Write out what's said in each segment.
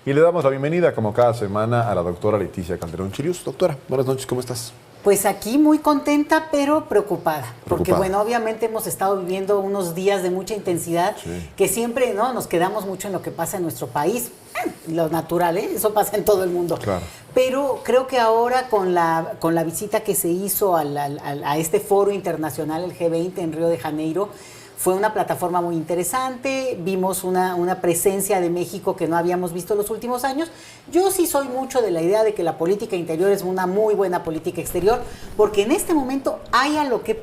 Y le damos la bienvenida, como cada semana, a la doctora Leticia Calderón Chirius. Doctora, buenas noches, ¿cómo estás? Pues aquí muy contenta, pero preocupada. Porque, bueno, obviamente hemos estado viviendo unos días de mucha intensidad, que siempre, ¿no?, nos quedamos mucho en lo que pasa en nuestro país. Lo natural, ¿eh? Eso pasa en todo el mundo. Claro. Pero creo que ahora con la visita que se hizo a este foro internacional, el G20 en Río de Janeiro, fue una plataforma muy interesante, vimos una presencia de México que no habíamos visto en los últimos años. Yo sí soy mucho de la idea de que la política interior es una muy buena política exterior, porque en este momento hay a lo que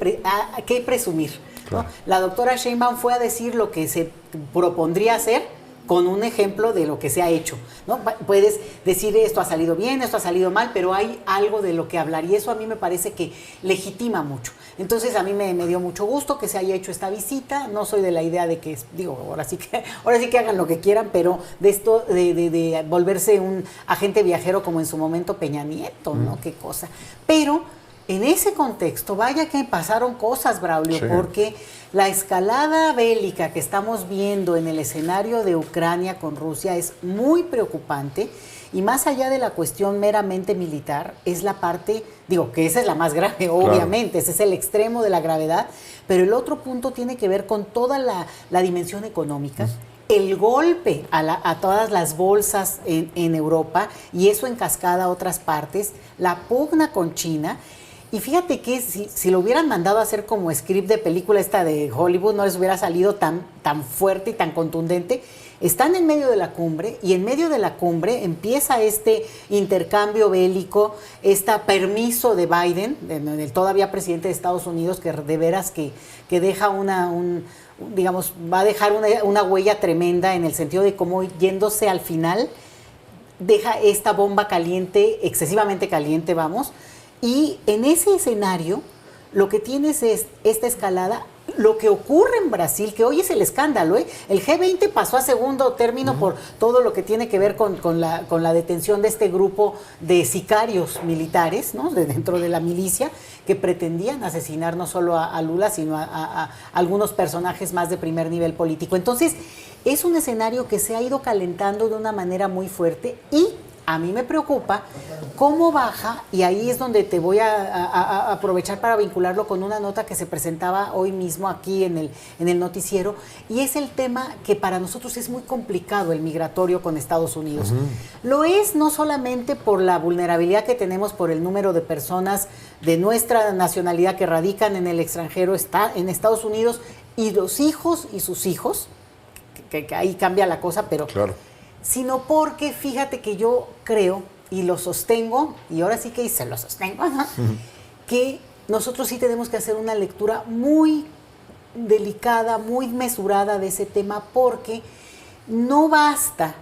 presumir, ¿no? La doctora Sheinbaum fue a decir lo que se propondría hacer con un ejemplo de lo que se ha hecho, ¿no? Puedes decir esto ha salido bien, esto ha salido mal, pero hay algo de lo que hablar y eso a mí me parece que legitima mucho. Entonces a mí me dio mucho gusto que se haya hecho esta visita. No soy de la idea de que, digo, ahora sí que hagan lo que quieran, pero de esto, de volverse un agente viajero como en su momento Peña Nieto, ¿no? Qué cosa. Pero en ese contexto, vaya que pasaron cosas, Braulio, porque la escalada bélica que estamos viendo en el escenario de Ucrania con Rusia es muy preocupante y más allá de la cuestión meramente militar, es la parte, digo, que esa es la más grave, obviamente, claro. Ese es el extremo de la gravedad, pero el otro punto tiene que ver con toda la dimensión económica, el golpe a todas las bolsas en Europa y eso en cascada a otras partes, la pugna con China. Y fíjate que si lo hubieran mandado a hacer como script de película esta de Hollywood, no les hubiera salido tan fuerte y tan contundente. Están en medio de la cumbre y en medio de la cumbre empieza este intercambio bélico, este permiso de Biden, el todavía presidente de Estados Unidos, que de veras que deja digamos, va a dejar una huella tremenda en el sentido de cómo yéndose al final, deja esta bomba caliente, excesivamente caliente, vamos. Y en ese escenario, lo que tienes es esta escalada, lo que ocurre en Brasil, que hoy es el escándalo, ¿eh? El G20 pasó a segundo término por todo lo que tiene que ver con la detención de este grupo de sicarios militares, ¿no?, dentro de la milicia, que pretendían asesinar no solo a Lula, sino a algunos personajes más de primer nivel político. Entonces, es un escenario que se ha ido calentando de una manera muy fuerte y a mí me preocupa cómo baja, y ahí es donde te voy a aprovechar para vincularlo con una nota que se presentaba hoy mismo aquí en el noticiero, y es el tema que para nosotros es muy complicado, el migratorio con Estados Unidos. Lo es no solamente por la vulnerabilidad que tenemos por el número de personas de nuestra nacionalidad que radican en el extranjero, está en Estados Unidos, y los hijos y sus hijos, que ahí cambia la cosa, pero... Claro. Sino porque fíjate que yo creo, y lo sostengo, y ahora sí que se lo sostengo, ¿no?, que nosotros sí tenemos que hacer una lectura muy delicada, muy mesurada de ese tema, porque no basta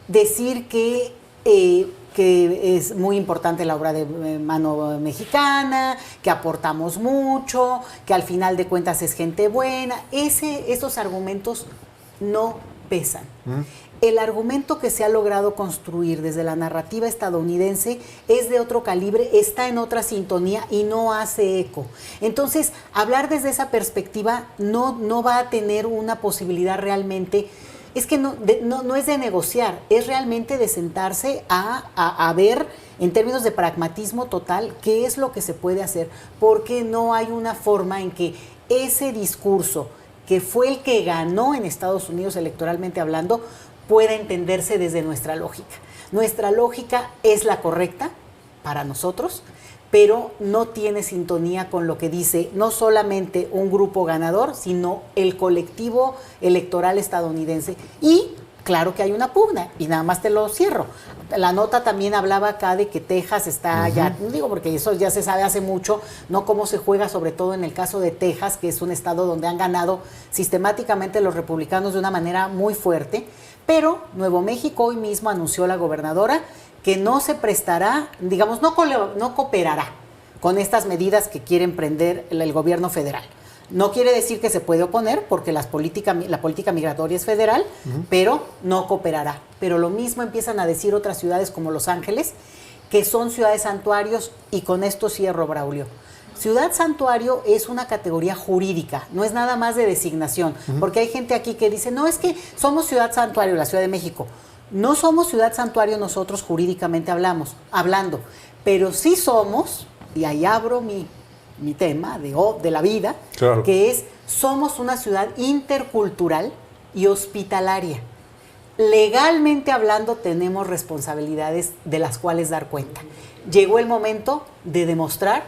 decir que es muy importante la obra de mano mexicana, que aportamos mucho, que al final de cuentas es gente buena. Esos argumentos no pesan. El argumento que se ha logrado construir desde la narrativa estadounidense es de otro calibre, está en otra sintonía y no hace eco. Entonces, hablar desde esa perspectiva no va a tener una posibilidad realmente. Es que no es de negociar, es realmente de sentarse a ver en términos de pragmatismo total qué es lo que se puede hacer, porque no hay una forma en que ese discurso, que fue el que ganó en Estados Unidos electoralmente hablando, pueda entenderse desde nuestra lógica. Nuestra lógica es la correcta para nosotros, pero no tiene sintonía con lo que dice no solamente un grupo ganador, sino el colectivo electoral estadounidense. Y claro que hay una pugna, y nada más te lo cierro. La nota también hablaba acá de que Texas está ya, digo, porque eso ya se sabe hace mucho, no cómo se juega, sobre todo en el caso de Texas, que es un estado donde han ganado sistemáticamente los republicanos de una manera muy fuerte. Pero Nuevo México hoy mismo anunció la gobernadora que no se prestará, digamos, no cooperará con estas medidas que quiere emprender el gobierno federal. No quiere decir que se puede oponer, porque la política migratoria es federal, pero no cooperará. Pero lo mismo empiezan a decir otras ciudades como Los Ángeles, que son ciudades santuarios, y con esto cierro, Braulio. Ciudad santuario es una categoría jurídica, no es nada más de designación, porque hay gente aquí que dice, no, es que somos ciudad santuario, la Ciudad de México. No somos ciudad santuario nosotros jurídicamente hablando, pero sí somos, y ahí abro mi tema de la vida, claro, que es, somos una ciudad intercultural y hospitalaria. Legalmente hablando tenemos responsabilidades de las cuales dar cuenta. Llegó el momento de demostrar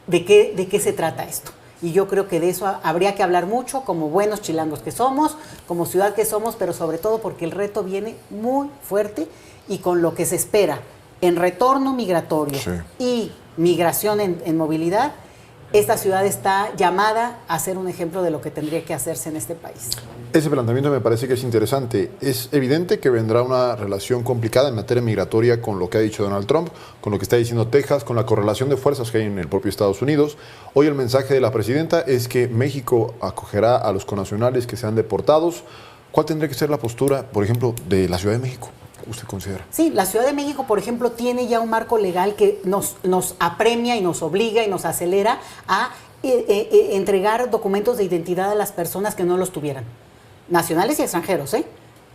de qué se trata esto. Y yo creo que de eso habría que hablar mucho, como buenos chilangos que somos, como ciudad que somos, pero sobre todo porque el reto viene muy fuerte y con lo que se espera en retorno migratorio y migración en movilidad, esta ciudad está llamada a ser un ejemplo de lo que tendría que hacerse en este país. Ese planteamiento me parece que es interesante. Es evidente que vendrá una relación complicada en materia migratoria con lo que ha dicho Donald Trump, con lo que está diciendo Texas, con la correlación de fuerzas que hay en el propio Estados Unidos. Hoy el mensaje de la presidenta es que México acogerá a los connacionales que sean deportados. ¿Cuál tendría que ser la postura, por ejemplo, de la Ciudad de México? ¿Usted considera? Sí, la Ciudad de México, por ejemplo, tiene ya un marco legal que nos apremia y nos obliga y nos acelera a entregar documentos de identidad a las personas que no los tuvieran. Nacionales y extranjeros, ¿eh?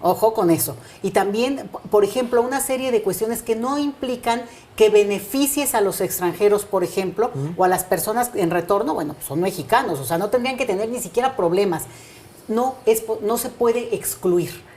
Ojo con eso. Y también, por ejemplo, una serie de cuestiones que no implican que beneficies a los extranjeros, por ejemplo, o a las personas en retorno, bueno, pues son mexicanos, o sea, no tendrían que tener ni siquiera problemas. No se puede excluir.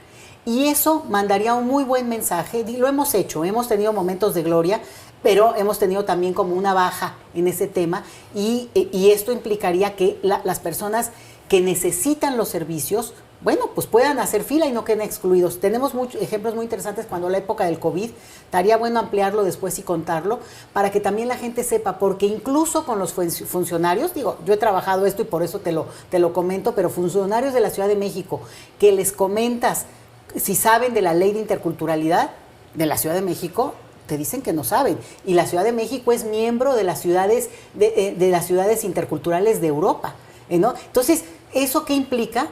Y eso mandaría un muy buen mensaje, y lo hemos hecho, hemos tenido momentos de gloria, pero hemos tenido también como una baja en ese tema, y esto implicaría que las personas que necesitan los servicios, bueno, pues puedan hacer fila y no queden excluidos. Tenemos muchos ejemplos muy interesantes cuando la época del COVID, estaría bueno ampliarlo después y contarlo, para que también la gente sepa, porque incluso con los funcionarios, digo, yo he trabajado esto y por eso te lo comento, pero funcionarios de la Ciudad de México, que les comentas si saben de la ley de interculturalidad de la Ciudad de México, te dicen que no saben. Y la Ciudad de México es miembro de las ciudades, de las ciudades interculturales de Europa, ¿no? Entonces, ¿eso qué implica?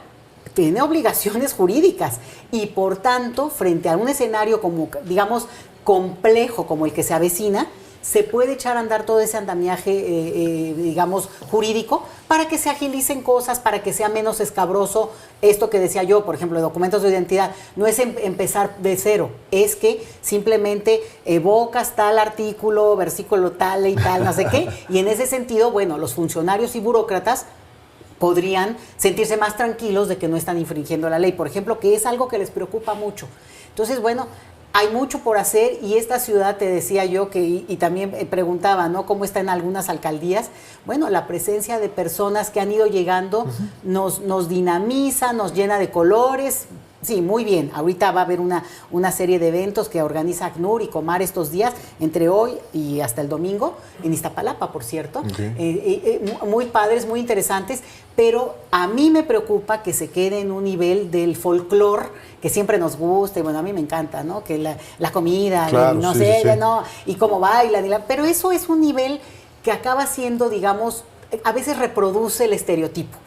Tiene obligaciones jurídicas y, por tanto, frente a un escenario como, digamos, complejo como el que se avecina, se puede echar a andar todo ese andamiaje, digamos, jurídico, para que se agilicen cosas, para que sea menos escabroso esto que decía yo, por ejemplo, de documentos de identidad. No es empezar de cero, es que simplemente evocas tal artículo, versículo tal y tal, no sé qué, y en ese sentido, bueno, los funcionarios y burócratas podrían sentirse más tranquilos de que no están infringiendo la ley, por ejemplo, que es algo que les preocupa mucho. Entonces, bueno, hay mucho por hacer, y esta ciudad, te decía yo, y también preguntaba, ¿no?, cómo está en algunas alcaldías. Bueno, la presencia de personas que han ido llegando nos dinamiza, nos llena de colores. Sí, muy bien. Ahorita va a haber una serie de eventos que organiza ACNUR y Comar estos días, entre hoy y hasta el domingo, en Iztapalapa, por cierto. Muy padres, muy interesantes, pero a mí me preocupa que se quede en un nivel del folclore que siempre nos gusta, y bueno, a mí me encanta, ¿no? Que la comida, claro, no sé, sí. ¿No? Y cómo bailan, pero eso es un nivel que acaba siendo, digamos, a veces reproduce el estereotipo.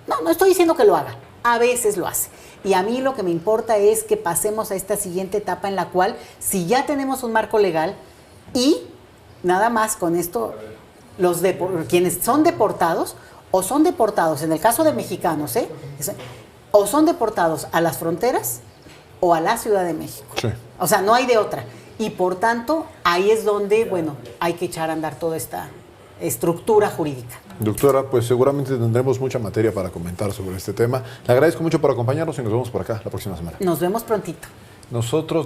No estoy diciendo que lo haga, a veces lo hace. Y a mí lo que me importa es que pasemos a esta siguiente etapa en la cual, si ya tenemos un marco legal y nada más con esto, quienes son deportados, o son deportados, en el caso de mexicanos, o son deportados a las fronteras o a la Ciudad de México. Sí. O sea, no hay de otra. Y por tanto, ahí es donde, bueno, hay que echar a andar toda esta estructura jurídica. Doctora, pues seguramente tendremos mucha materia para comentar sobre este tema. Le agradezco mucho por acompañarnos y nos vemos por acá la próxima semana. Nos vemos prontito. Nosotros